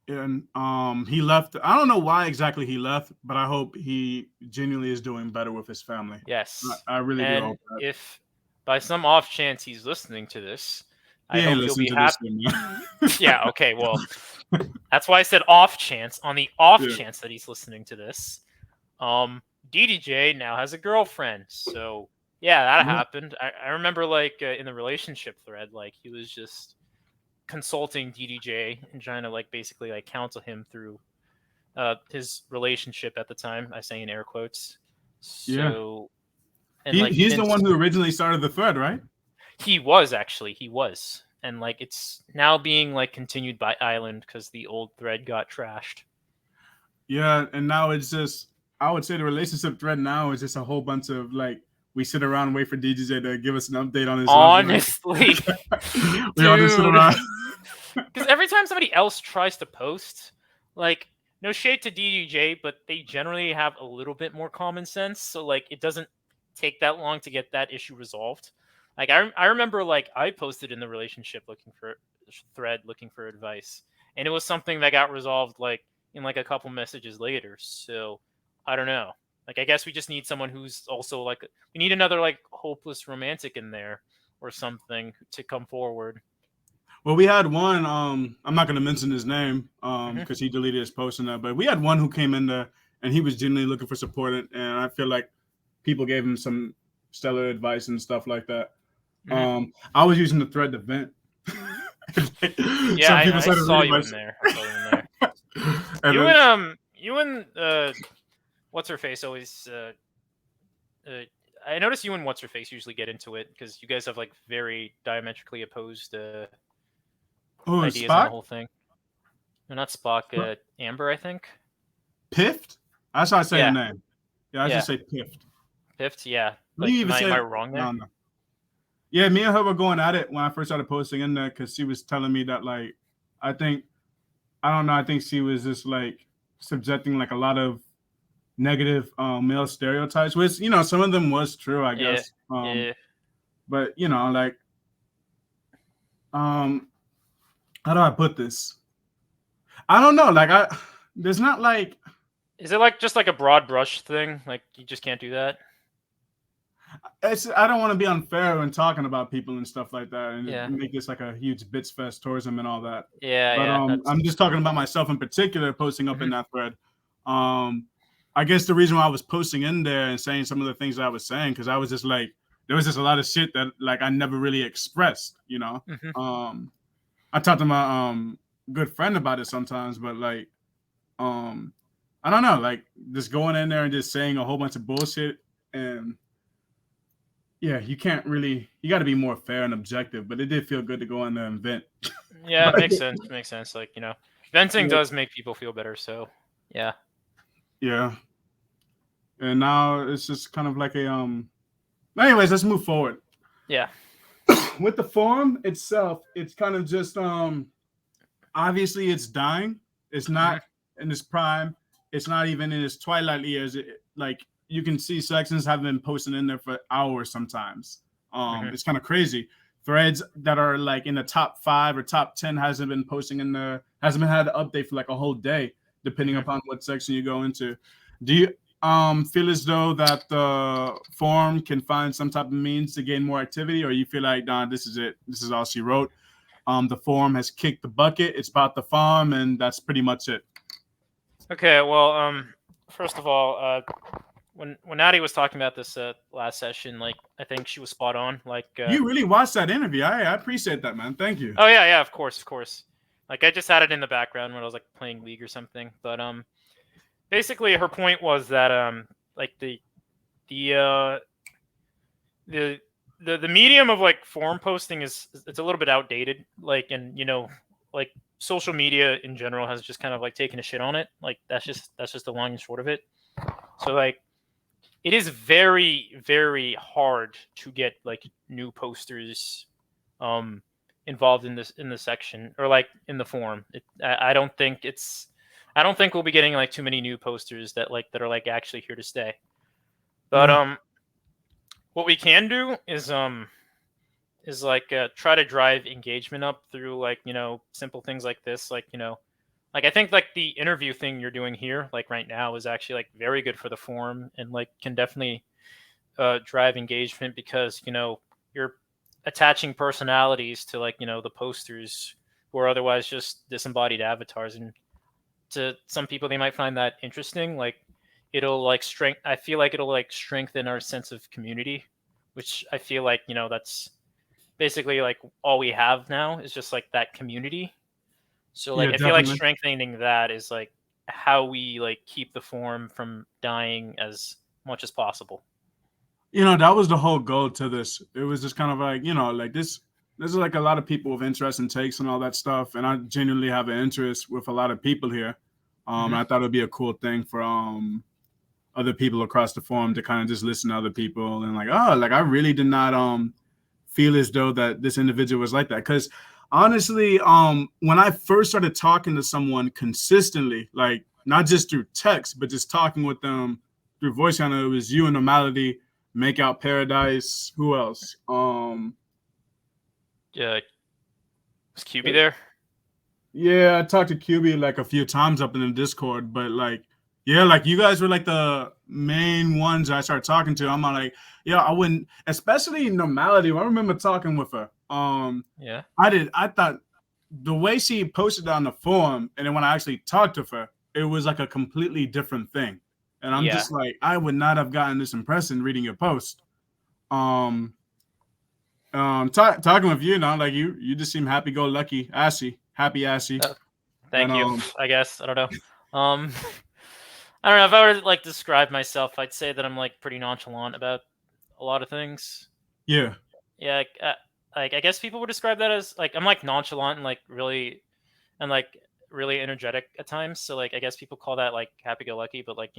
and he left. I don't know why exactly he left, but I hope he genuinely is doing better with his family. Yes. I really do And hope that. if by some off chance he's listening to this, He I ain't hope you'll listening be to this happy. thing, man. Yeah, okay, well, that's why I said off chance. On the off Yeah. chance that he's listening to this, DDJ now has a girlfriend. So, yeah, that Yeah. happened. I remember, like, in the relationship thread, like, he was just consulting DDJ and trying to, like, basically, like, counsel him through his relationship at the time. I say in air quotes. Yeah. So, and, like, he He's the didn't. one who originally started the thread, right? He was actually. He was. And like it's now being like continued by Island because the old thread got trashed. Yeah, and now it's just I would say the relationship thread now is just a whole bunch of like we sit around and wait for DJJ to give us an update on his love life. Honestly, We all just sit dude. around. Because every time somebody else tries to post, like, no shade to DDJ, but they generally have a little bit more common sense. So, like, it doesn't take that long to get that issue resolved. Like, I remember, like, I posted in the relationship thread looking for advice, and it was something that got resolved, like, in, like, a couple messages later. So, I don't know. Like, I guess we just need someone who's also, like, we need another, like, hopeless romantic in there or something to come forward. Well, we had one. I'm not going to mention his name Mhm. because he deleted his post and that. But we had one who came in there and he was genuinely looking for support, and I feel like people gave him some stellar advice and stuff like that. Mhm. I was using the thread to vent. Yeah, Some people I started saw reading you my in there. I saw you in there. and You then, and what's her face always. I notice you and what's her face usually get into it because you guys have like very diametrically opposed oh, ideas on the Spock whole thing. No, not Spock. Amber, I think. Piffed. That's how I say her Yeah, name. Yeah, I yeah. just say Piffed. Piffed. Yeah, What do but you even am say? I wrong there? No, no. Yeah, me and her were going at it when I first started posting in there because she was telling me that like I think I don't know. I think she was just like subjecting like a lot of negative male stereotypes, which some of them was true, I Yeah, guess. yeah. But like um, how do I put this? I don't know. Like there's not like Is it like just like a broad brush thing? Like you just can't do that? I don't want to be unfair when talking about people and stuff like that, and Yeah, make this like a huge bits fest tourism and all that. yeah, But yeah. That's. I'm just talking about myself in particular, posting up in Mhm. that thread. I guess the reason why I was posting in there and saying some of the things that I was saying because I was just like there was just a lot of shit that like I never really expressed. Mhm. I talked to my good friend about it sometimes, but like um, I don't know, like just going in there and just saying a whole bunch of bullshit and yeah, you can't really. You got to be more fair and objective. But it did feel good to go in there and vent. Yeah, it But makes sense. Makes sense. Like venting yeah, does make people feel better. So yeah. yeah. And now it's just kind of like a. Anyways, let's move forward. Yeah. With the forum itself, it's kind of just obviously it's dying. It's Mhm. not in its prime. It's not even in its twilight years. Like you can see sections have been posting in there for hours sometimes. Mhm. It's kind of crazy. Threads that are like in the top 5 or top 10 hasn't been posting in there, hasn't been had an update for like a whole day, depending Mhm. upon what section you go into. Do you feel as though that the forum can find some type of means to gain more activity, or you feel like, nah, this is it, this is all she wrote? The forum has kicked the bucket. It's about the farm, and that's pretty much it. Okay. Well, first of all, when Natty was talking about this last session, like I think she was spot on. Like, You really watched that interview. I appreciate that, man. Thank you. oh yeah, yeah, of course, of course. Like I just had it in the background when I was like playing League or something. But basically her point was that like the uh the the medium of like forum posting is it's a little bit outdated. Like, and like social media in general has just kind of like taken a shit on it. Like that's just the long and short of it. So like it is very very hard to get like new posters um involved in the section or like in the forum. I don't think I don't think we'll be getting like too many new posters that are like actually here to stay. But Yeah. what we can do is like try to drive engagement up through like simple things like this, like like I think like the interview thing you're doing here like right now is actually like very good for the forum and like can definitely drive engagement because you're attaching personalities to like the posters who are otherwise just disembodied avatars, and to some people they might find that interesting. Like it'll like strength I feel like it'll like strengthen our sense of community, which I feel like that's basically like all we have now is just like that community. So like Yeah, I feel like definitely. strengthening that is like how we like keep the forum from dying as much as possible. That was the whole goal to this. It was just kind of like, like this. This is like a lot of people with interest and takes and all that stuff, and I genuinely have an interest with a lot of people here. Hmm. I thought it'd be a cool thing for other people across the forum to kind of just listen to other people and like, oh, like I really did not feel as though that this individual was like that. Because honestly, when I first started talking to someone consistently, like not just through text, but just talking with them through voice channel, it was you and Normality, Make Out Paradise. Who else? Yeah, was QB there? Yeah, I talked to QB like a few times up in the Discord, but like, yeah, like you guys were like the main ones I started talking to. I'm like, yeah, I wouldn't, especially Normality. I remember talking with her. Yeah. I thought the way she posted on the forum, and then when I actually talked to her, it was like a completely different thing. And I'm just like, I would not have gotten this impression reading your post. Talking with you, like you just seem happy go lucky, Ashi. Happy Ashi. Thank you. I guess I don't know. I don't know if I were to like describe myself. I'd say that I'm like pretty nonchalant about a lot of things. Yeah. Yeah. Like I guess people would describe that as like I'm like nonchalant and like really energetic at times. So like I guess people call that like happy-go-lucky. But like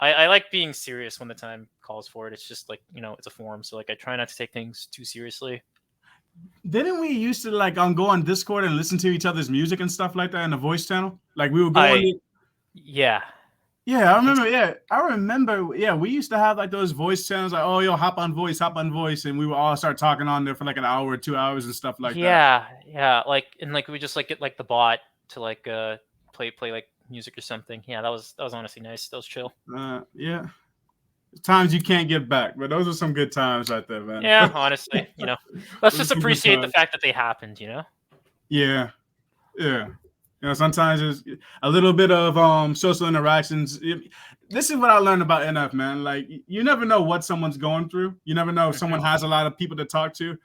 I like being serious when the time calls for it. It's just like it's a forum, so like I try not to take things too seriously. Didn't we used to like go on Discord and listen to each other's music and stuff like that in the voice channel? Like we would go Yeah. Yeah, I remember. Yeah, I remember. Yeah, we used to have like those voice channels, like, oh, yo, hop on voice, and we would all start talking on there for like an hour or 2 hours and stuff like that. Yeah. Like and like we just like get like the bot to like play like music or something. Yeah, that was honestly nice. That was chill. Yeah. Times you can't get back, but those are some good times right there, man. Yeah, honestly, let's just appreciate the fact that they happened, Yeah. Sometimes it's a little bit of social interactions. This is what I learned about NF, man. Like you never know what someone's going through. You never know if someone has a lot of people to talk to.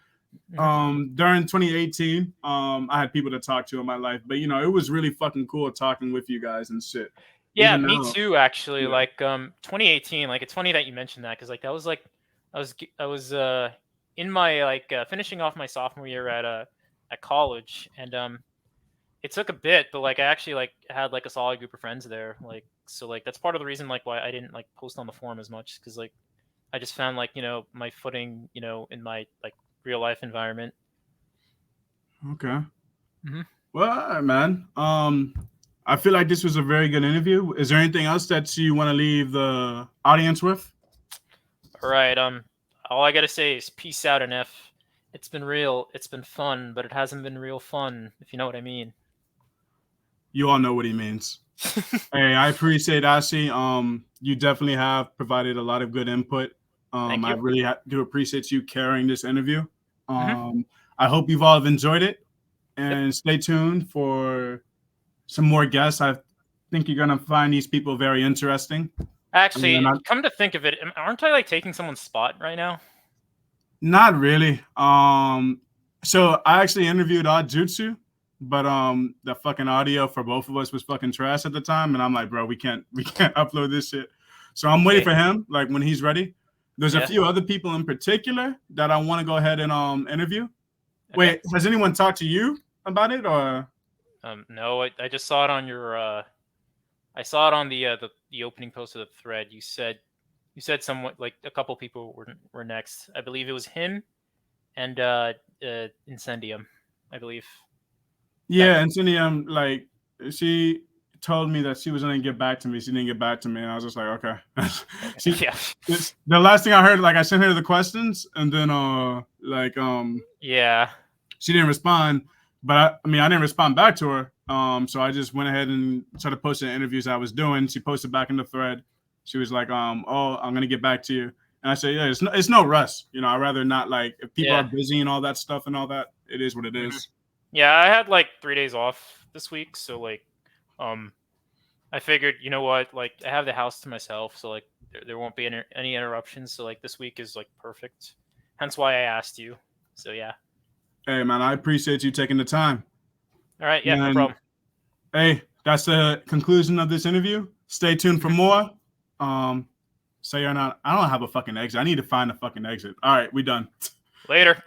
During 2018, I had people to talk to in my life, but it was really fucking cool talking with you guys and shit. Yeah, me too. Actually, yeah. Like 2018. Like it's funny that you mentioned that because like that was like I was in my like finishing off my sophomore year at college, and it took a bit, but like I actually like had like a solid group of friends there. Like so like that's part of the reason like why I didn't like post on the forum as much because like I just found like my footing in my like real life environment. Okay. Well, all right, man. I feel like this was a very good interview. Is there anything else that you want to leave the audience with? All right. All I gotta say is peace out, NF. It's been real. It's been fun, but it hasn't been real fun, if you know what I mean. You all know what he means. Hey, I appreciate Ashi. You definitely have provided a lot of good input. I really do appreciate you carrying this interview. I hope you've all enjoyed it, and stay tuned for some more guests. I think you're gonna find these people very interesting. Actually, come to think of it, aren't I like taking someone's spot right now? Not really. So I actually interviewed Odd Jutsu, but the fucking audio for both of us was fucking trash at the time, and I'm like, bro, we can't upload this shit. So I'm waiting for him, like when he's ready. There's a few other people in particular that I want to go ahead and interview. Okay. Wait, has anyone talked to you about it or? No, I just saw it on your. I saw it on the opening post of the thread. You said somewhat like a couple people were next. I believe it was him and Incendium, I believe. Yeah, Incendium. Like she told me that she was gonna get back to me. She didn't get back to me, and I was just like, okay. The last thing I heard, like I sent her the questions, and then she didn't respond. But I didn't respond back to her. So I just went ahead and started posting interviews I was doing. She posted back in the thread. She was like, oh, I'm gonna get back to you. And I said, yeah, it's no rush. I'd rather not, like, if people are busy and all that stuff and all that, it is what it is. Yeah, I had like 3 days off this week, so like I figured, you know what, like I have the house to myself, so like there won't be any interruptions. So like this week is like perfect. Hence why I asked you. So yeah. Hey man, I appreciate you taking the time. All right, yeah, no problem. Hey, that's the conclusion of this interview. Stay tuned for more. Say or not, I don't have a fucking exit. I need to find a fucking exit. All right, we done. Later.